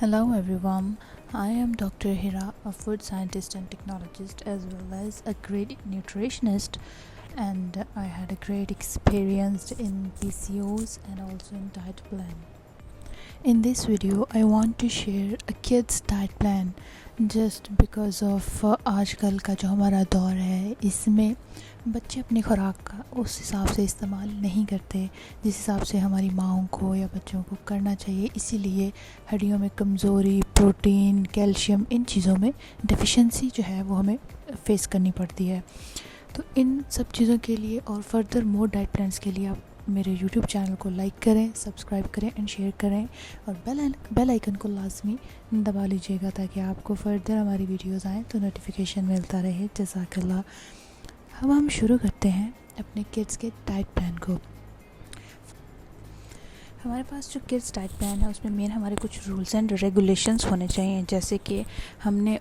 Hello everyone, I am Dr. Hira, a food scientist and technologist as well as a great nutritionist, and I had a great experience in PCOS and also in diet plan. In this video I want to share a kids diet plan just because of आजकल का जो हमारा दौर है इसमें बच्चे अपनी खुराक का उस हिसाब से इस्तेमाल नहीं करते जिस हिसाब से हमारी माँओं को या बच्चों को करना चाहिए। इसीलिए हड्डियों में कमज़ोरी, प्रोटीन, कैल्शियम, इन चीज़ों में डेफिशिएंसी जो है वो हमें फेस करनी पड़ती है। तो इन सब चीज़ों के लिए और फर्दर मोर डाइट प्लान्स के लिए आप मेरे यूट्यूब चैनल को लाइक करें, सब्सक्राइब करें एंड शेयर करें और बेल आइकन को लाजमी दबा लीजिएगा ताकि आपको फर्दर हमारी वीडियोस आएँ तो नोटिफिकेशन मिलता रहे। जज़ाकल्लाह। अब हम शुरू करते हैं अपने किड्स के डाइट प्लान को। हमारे पास जो किड्स डाइट प्लान है उसमें मेन हमारे कुछ रूल्स एंड रेगुलेशंस होने चाहिए, जैसे कि हमने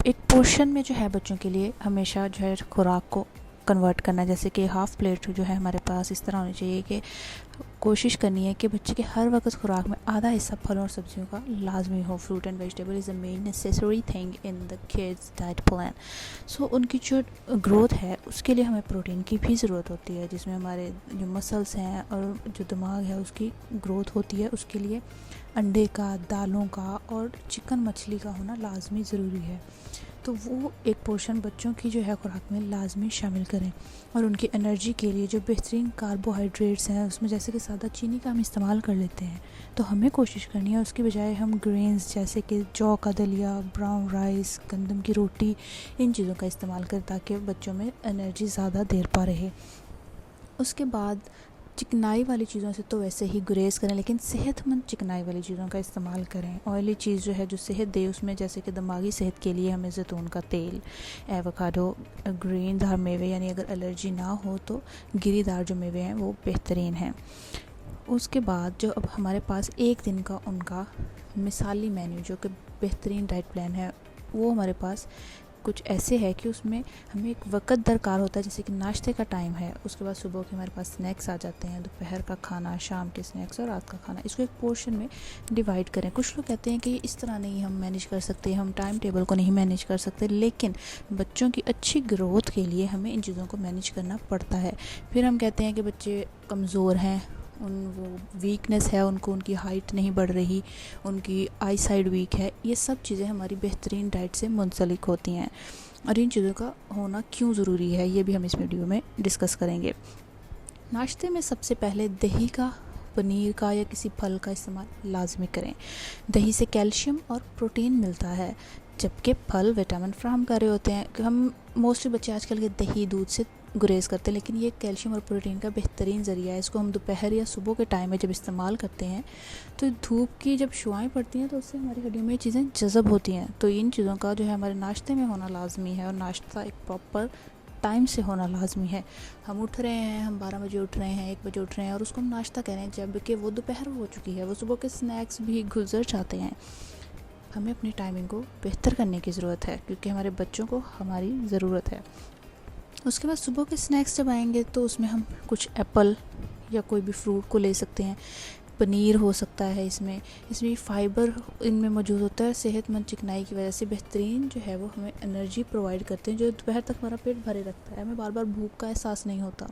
एक पोर्शन में जो है बच्चों के लिए हमेशा जो है खुराक को कन्वर्ट करना है। जैसे कि हाफ़ प्लेट जो है हमारे पास इस तरह होनी चाहिए कि कोशिश करनी है कि बच्चे के हर वक्त खुराक में आधा हिस्सा फलों और सब्जियों का लाजमी हो। Fruit and vegetable is the main necessary thing in the kids diet plan. So उनकी जो ग्रोथ है उसके लिए हमें प्रोटीन की भी ज़रूरत होती है, जिसमें हमारे जो मसल्स हैं और जो दिमाग है उसकी ग्रोथ होती है। उसके लिए अंडे का, दालों का और चिकन मछली का होना लाजमी ज़रूरी है। तो वो एक पोर्शन बच्चों की जो है खुराक में लाजमी शामिल करें। और उनकी एनर्जी के लिए जो बेहतरीन कार्बोहाइड्रेट्स हैं उसमें जैसे कि सादा चीनी का हम इस्तेमाल कर लेते हैं, तो हमें कोशिश करनी है उसकी बजाय हम ग्रेन्स जैसे कि जौ का दलिया, ब्राउन राइस, गंदम की रोटी, इन चीज़ों का इस्तेमाल करें ताकि बच्चों में एनर्जी ज़्यादा देर पा रहे। उसके बाद चिकनाई वाली चीज़ों से तो वैसे ही गुरेज करें, लेकिन सेहतमंद चिकनाई वाली चीज़ों का इस्तेमाल करें। ऑयली चीज़ जो है जो सेहत दे उसमें जैसे कि दिमागी सेहत के लिए हमें जैतून का तेल, एवोकाडो, ग्रीनदार मेवे यानी अगर एलर्जी ना हो तो गिरीदार जो मेवे हैं वो बेहतरीन हैं। उसके बाद जो अब हमारे पास एक दिन का उनका मिसाली मेन्यू जो कि बेहतरीन डाइट प्लान है वो हमारे पास कुछ ऐसे है कि उसमें हमें एक वक़्त दरकार होता है, जैसे कि नाश्ते का टाइम है, उसके बाद सुबह के हमारे पास स्नैक्स आ जाते हैं, दोपहर का खाना, शाम के स्नैक्स और रात का खाना। इसको एक पोर्शन में डिवाइड करें। कुछ लोग कहते हैं कि इस तरह नहीं हम मैनेज कर सकते, हम टाइम टेबल को नहीं मैनेज कर सकते, लेकिन बच्चों की अच्छी ग्रोथ के लिए हमें इन चीज़ों को मैनेज करना पड़ता है। फिर हम कहते हैं कि बच्चे कमज़ोर हैं, वो वीकनेस है, उनको उनकी हाइट नहीं बढ़ रही, उनकी आई साइड वीक है, ये सब चीज़ें हमारी बेहतरीन डाइट से मुंसलिक होती हैं और इन चीज़ों का होना क्यों ज़रूरी है ये भी हम इस वीडियो में डिस्कस करेंगे। नाश्ते में सबसे पहले दही का, पनीर का या किसी फल का इस्तेमाल लाजमी करें। दही से कैल्शियम और प्रोटीन मिलता है, जबकि फल विटामिन फ्राहम कर रहे होते हैं। हम मोस्टली बच्चे आजकल के दही दूध से गुरेज करते हैं, लेकिन ये कैल्शियम और प्रोटीन का बेहतरीन ज़रिया है। इसको हम दोपहर या सुबह के टाइम में जब इस्तेमाल करते हैं तो धूप की जब शुआएँ पड़ती हैं तो उससे हमारी हड्डियों में चीज़ें जज़ब होती हैं। तो इन चीज़ों का जो है हमारे नाश्ते में होना लाजमी है और नाश्ता एक प्रॉपर टाइम से होना लाजमी है। हम उठ रहे हैं, हम 12 बजे उठ रहे हैं, 1 बजे उठ रहे हैं और उसको हम नाश्ता कह रहे हैं, जबकि वो दोपहर हो चुकी है, वो सुबह के स्नैक्स भी गुजर जाते हैं। हमें अपनी टाइमिंग को बेहतर करने की ज़रूरत है क्योंकि हमारे बच्चों को हमारी ज़रूरत है। उसके बाद सुबह के स्नैक्स जब आएंगे तो उसमें हम कुछ एप्पल या कोई भी फ्रूट को ले सकते हैं। पनीर हो सकता है, इसमें फ़ाइबर इनमें मौजूद होता है। सेहतमंद चिकनाई की वजह से बेहतरीन जो है वो हमें एनर्जी प्रोवाइड करते हैं जो दोपहर तक हमारा पेट भरे रखता है। हमें बार बार भूख का एहसास नहीं होता,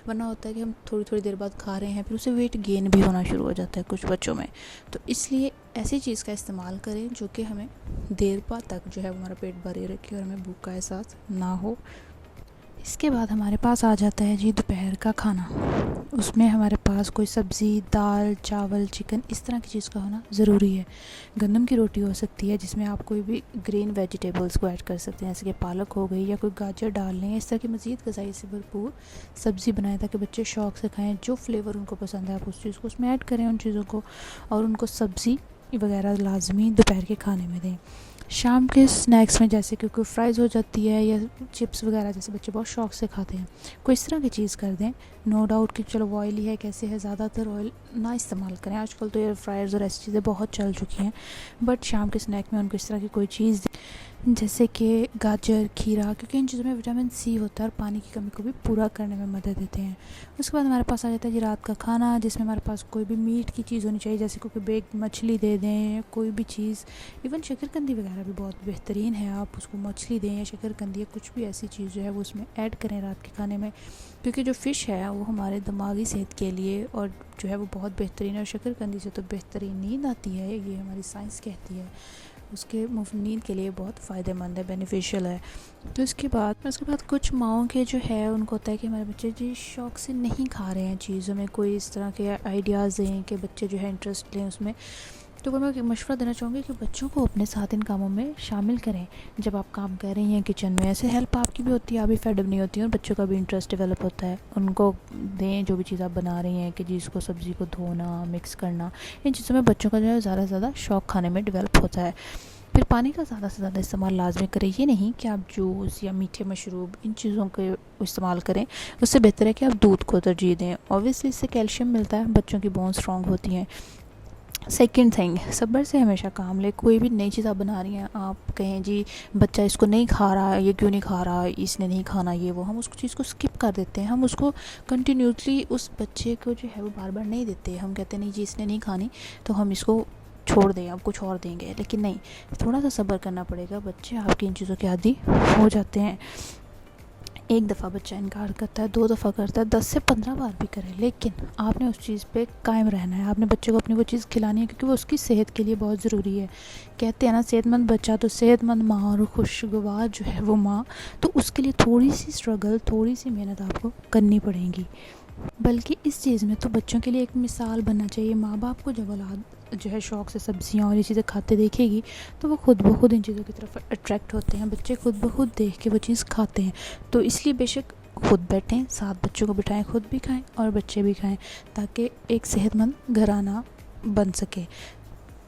वरना होता है कि हम थोड़ी थोड़ी देर बाद खा रहे हैं फिर उसे वेट गेन भी होना शुरू हो जाता है कुछ बच्चों में। तो इसलिए ऐसी चीज़ का इस्तेमाल करें जो कि हमें देर बाद तक जो है वो हमारा पेट भरे रखे और हमें भूख का एहसास ना हो। इसके बाद हमारे पास आ जाता है जी दोपहर का खाना। उसमें हमारे पास कोई सब्ज़ी, दाल, चावल, चिकन इस तरह की चीज़ का होना ज़रूरी है। गंदम की रोटी हो सकती है जिसमें आप कोई भी ग्रीन वेजिटेबल्स को ऐड कर सकते हैं, जैसे कि पालक हो गई या कोई गाजर डाल लें। इस तरह की मज़ीद ग़िज़ाई से भरपूर सब्ज़ी बनाएं ताकि बच्चे शौक़ से खाएँ। जो फ्लेवर उनको पसंद है आप उस चीज़ को उसमें ऐड करें उन चीज़ों को, और उनको सब्ज़ी वगैरह लाजमी दोपहर के खाने में दें। शाम के स्नैक्स में जैसे कि कोई फ्राइज़ हो जाती है या चिप्स वगैरह जैसे बच्चे बहुत शौक़ से खाते हैं, कोई इस तरह की चीज़ कर दें। नो डाउट कि चलो वो ऑयली है, कैसे है, ज़्यादातर ऑयल ना इस्तेमाल करें। आजकल तो एयर फ्रायर्स और ऐसी चीज़ें बहुत चल चुकी हैं, बट शाम के स्नैक में उनको इस तरह की कोई चीज़ जैसे कि गाजर, खीरा, क्योंकि इन चीज़ों में विटामिन सी होता है और पानी की कमी को भी पूरा करने में मदद देते हैं। उसके बाद हमारे पास आ जाता है जी रात का खाना, जिसमें हमारे पास कोई भी मीट की चीज़ होनी चाहिए, जैसे कोई बेक्ड मछली दे दें, कोई भी चीज़, इवन शकरकंदी वगैरह भी बहुत बेहतरीन है। आप उसको मछली दें या शकरकंदी या कुछ भी ऐसी चीज़ जो है वो उसमें ऐड करें रात के खाने में, क्योंकि जो फ़िश है वो हमारे दिमागी सेहत के लिए और जो है वो बहुत बेहतरीन है। और शकरकंदी से तो बेहतरीन नींद आती है, ये हमारी साइंस कहती है। उसके नींद के लिए बहुत फ़ायदेमंद है, बेनिफिशियल है। तो उसके बाद कुछ माँओं के जो है उनको होता है कि हमारे बच्चे जी शौक़ से नहीं खा रहे हैं चीज़ों में, कोई इस तरह के आइडियाज़ दें कि बच्चे जो है इंटरेस्ट लें उसमें। तो मैं एक मशवरा देना चाहूँगी कि बच्चों को अपने साथ इन कामों में शामिल करें। जब आप काम कर रही हैं किचन में, ऐसे हेल्प आपकी भी होती है, आप भी फेडअप नहीं होती हैं और बच्चों का भी इंटरेस्ट डेवलप होता है। उनको दें जो भी चीज़ आप बना रही हैं, कि जी इसको सब्ज़ी को धोना, मिक्स करना, इन चीज़ों में बच्चों का जो है ज़्यादा से ज़्यादा शौक़ खाने में डेवलप होता है। फिर पानी का ज़्यादा से ज़्यादा इस्तेमाल लाज़मी करें। ये नहीं कि आप जूस या मीठे मशरूब इन चीज़ों के इस्तेमाल करें, उससे बेहतर है कि आप दूध को तरजीह दें। ऑब्वियसली इससे कैल्शियम मिलता है, बच्चों की बोन स्ट्रॉन्ग होती हैं। सेकंड थिंग, सब्र से हमेशा काम लें। कोई भी नई चीज़ आप बना रही हैं, आप कहें जी बच्चा इसको नहीं खा रहा, ये क्यों नहीं खा रहा, इसने नहीं खाना, ये वो, हम उस चीज़ को स्किप कर देते हैं। हम उसको कंटिन्यूसली उस बच्चे को जो है वो बार बार नहीं देते। हम कहते हैं नहीं जी इसने नहीं खानी तो हम इसको छोड़ दें, अब कुछ और देंगे। लेकिन नहीं, थोड़ा सा सब्र करना पड़ेगा। बच्चे आपकी इन चीज़ों के आदी हो जाते हैं। एक दफ़ा बच्चा इनकार करता है, 2 दफ़ा करता है, 10 से 15 बार भी करे, लेकिन आपने उस चीज़ पे कायम रहना है। आपने बच्चे को अपनी वो चीज़ खिलानी है, क्योंकि वो उसकी सेहत के लिए बहुत ज़रूरी है। कहते हैं ना, सेहतमंद बच्चा तो सेहतमंद माँ और खुशगवार जो है वो माँ। तो उसके लिए थोड़ी सी स्ट्रगल, थोड़ी सी मेहनत आपको करनी पड़ेगी। बल्कि इस चीज़ में तो बच्चों के लिए एक मिसाल बनना चाहिए। माँ बाप को जब औलाद जो है शौक़ से सब्जियां और ये चीज़ें खाते देखेगी तो वो खुद ब खुद इन चीज़ों की तरफ अट्रैक्ट होते हैं। बच्चे खुद ब खुद देख के वो चीज़ खाते हैं। तो इसलिए बेशक खुद बैठें, साथ बच्चों को बिठाएं, खुद भी खाएं और बच्चे भी खाएं, ताकि एक सेहतमंद घराना बन सके।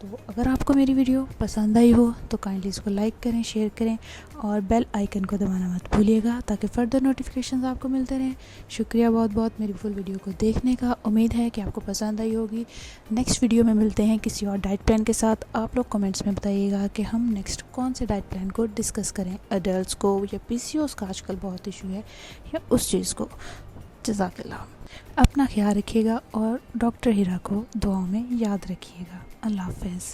तो अगर आपको मेरी वीडियो पसंद आई हो तो काइंडली इसको लाइक करें, शेयर करें और बेल आइकन को दबाना मत भूलिएगा, ताकि फ़र्दर नोटिफिकेशंस आपको मिलते रहें। शुक्रिया बहुत बहुत मेरी फुल वीडियो को देखने का। उम्मीद है कि आपको पसंद आई होगी। नेक्स्ट वीडियो में मिलते हैं किसी और डाइट प्लान के साथ। आप लोग कमेंट्स में बताइएगा कि हम नेक्स्ट कौन से डाइट प्लान को डिस्कस करें, अडल्ट्स को या PCOS का आजकल बहुत इशू है, या उस चीज़ को। जज़ाकल्लाह। अपना ख्याल रखिएगा और डॉक्टर हिरा को दुआओं में याद रखिएगा। अल्लाह हाफ़िज़।